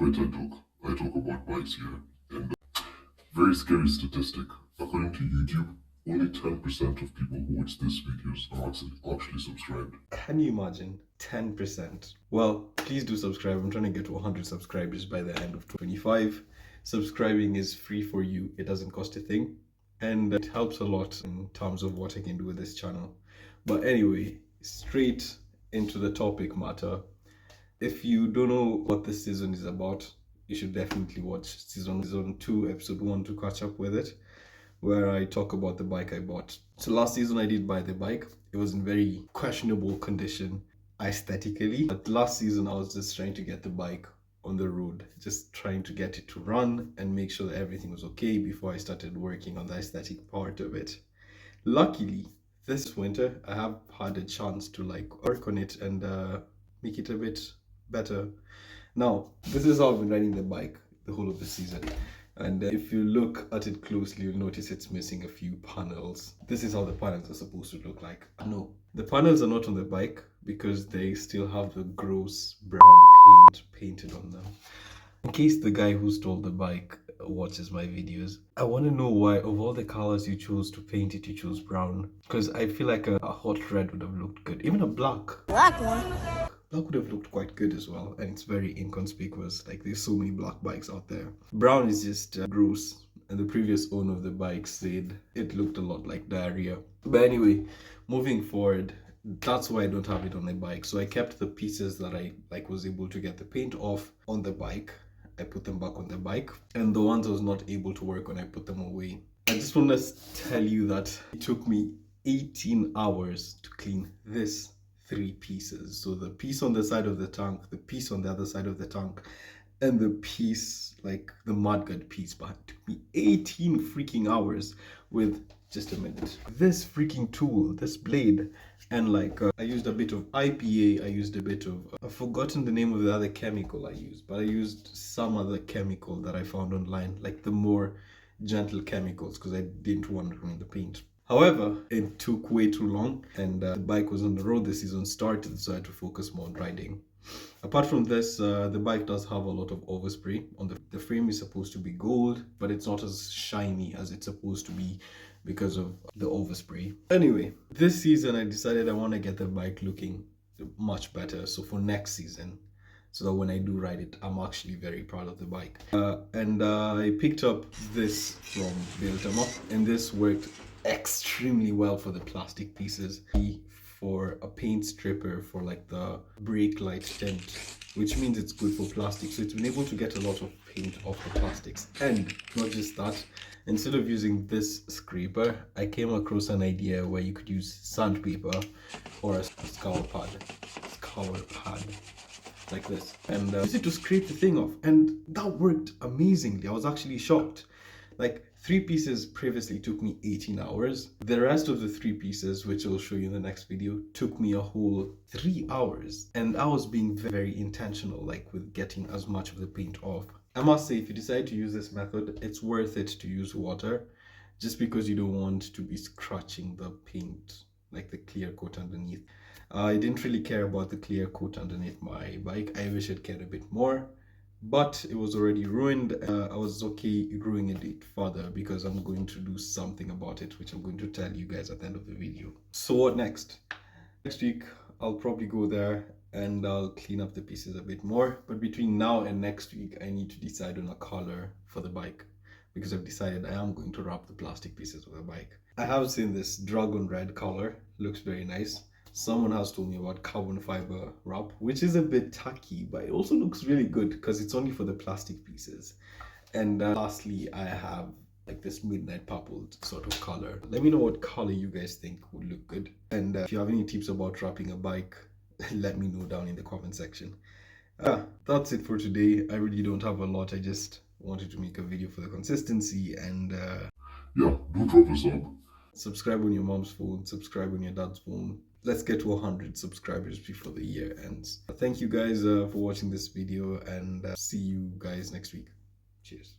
my TED Talk. I talk about bikes here. And very scary statistic. According to YouTube, only 10% of people who watch these videos are actually subscribed. Can you imagine? 10%. Well, please do subscribe. I'm trying to get to 100 subscribers by the end of 2025. Subscribing is free for you. It doesn't cost a thing. And it helps a lot in terms of what I can do with this channel. But anyway, straight into the topic matter. If you don't know what this season is about, you should definitely watch season 2, episode 1 to catch up with it, where I talk about the bike I bought. So last season I did buy the bike. It was in very questionable condition aesthetically. But last season I was just trying to get the bike on the road, just trying to get it to run and make sure that everything was okay before I started working on the aesthetic part of it. Luckily, this winter I have had a chance to work on it and make it a bit better. Now, this is how I've been riding the bike the whole of the season. And if you look at it closely, you'll notice it's missing a few panels. This is how the panels are supposed to look like. No, the panels are not on the bike because they still have the gross brown paint painted on them. In case the guy who stole the bike watches my videos, I want to know why of all the colors you chose to paint it, you chose brown. Because I feel like a hot red would have looked good. Even a black one. Black would have looked quite good as well, and it's very inconspicuous. Like, there's so many black bikes out there. Brown is just gross, and the previous owner of the bike said it looked a lot like diarrhea. But anyway, moving forward, that's why I don't have it on the bike. So I kept the pieces that I was able to get the paint off on the bike. I put them back on the bike, and the ones I was not able to work on, I put them away. I just want to tell you that it took me 18 hours to clean this 3 pieces. So the piece on the side of the tank, the piece on the other side of the tank, and the piece, like the mudguard piece, but it took me 18 freaking hours with just a minute. This freaking tool, this blade, and I used a bit of IPA, I used a bit of, I've forgotten the name of the other chemical I used, but I used some other chemical that I found online, like the more gentle chemicals, because I didn't want to ruin the paint. However, it took way too long, and the bike was on the road, the season started, so I had to focus more on riding. Apart from this, the bike does have a lot of overspray. The frame is supposed to be gold, but it's not as shiny as it's supposed to be because of the overspray. Anyway, this season I decided I want to get the bike looking much better, so for next season, so that when I do ride it, I'm actually very proud of the bike. I picked up this from Biltema, and this worked extremely well for the plastic pieces. For a paint stripper for the brake light tint, which means it's good for plastic, so it's been able to get a lot of paint off the plastics. And not just that, instead of using this scraper, I came across an idea where you could use sandpaper or a scour pad like this, and use it to scrape the thing off, and that worked amazingly. I was actually shocked. 3 pieces previously took me 18 hours. The rest of the 3 pieces, which I'll show you in the next video, took me a whole 3 hours. And I was being very intentional, with getting as much of the paint off. I must say, if you decide to use this method, it's worth it to use water, just because you don't want to be scratching the paint, like the clear coat underneath. I didn't really care about the clear coat underneath my bike. I wish I'd cared a bit more. But it was already ruined. I was okay ruining it further because I'm going to do something about it, which I'm going to tell you guys at the end of the video. So what next? Next week, I'll probably go there and I'll clean up the pieces a bit more. But between now and next week, I need to decide on a color for the bike, because I've decided I am going to wrap the plastic pieces of the bike. I have seen this dragon red color, looks very nice. Someone has told me about carbon fiber wrap, which is a bit tacky, but it also looks really good because it's only for the plastic pieces. And lastly, I have this midnight purple sort of color. Let me know what color you guys think would look good. And if you have any tips about wrapping a bike, let me know down in the comment section. That's it for today. I really don't have a lot. I just wanted to make a video for the consistency, and yeah, do drop a sub. Subscribe on your mom's phone, subscribe on your dad's phone. Let's get to 100 subscribers before the year ends. Thank you guys for watching this video, and see you guys next week. Cheers.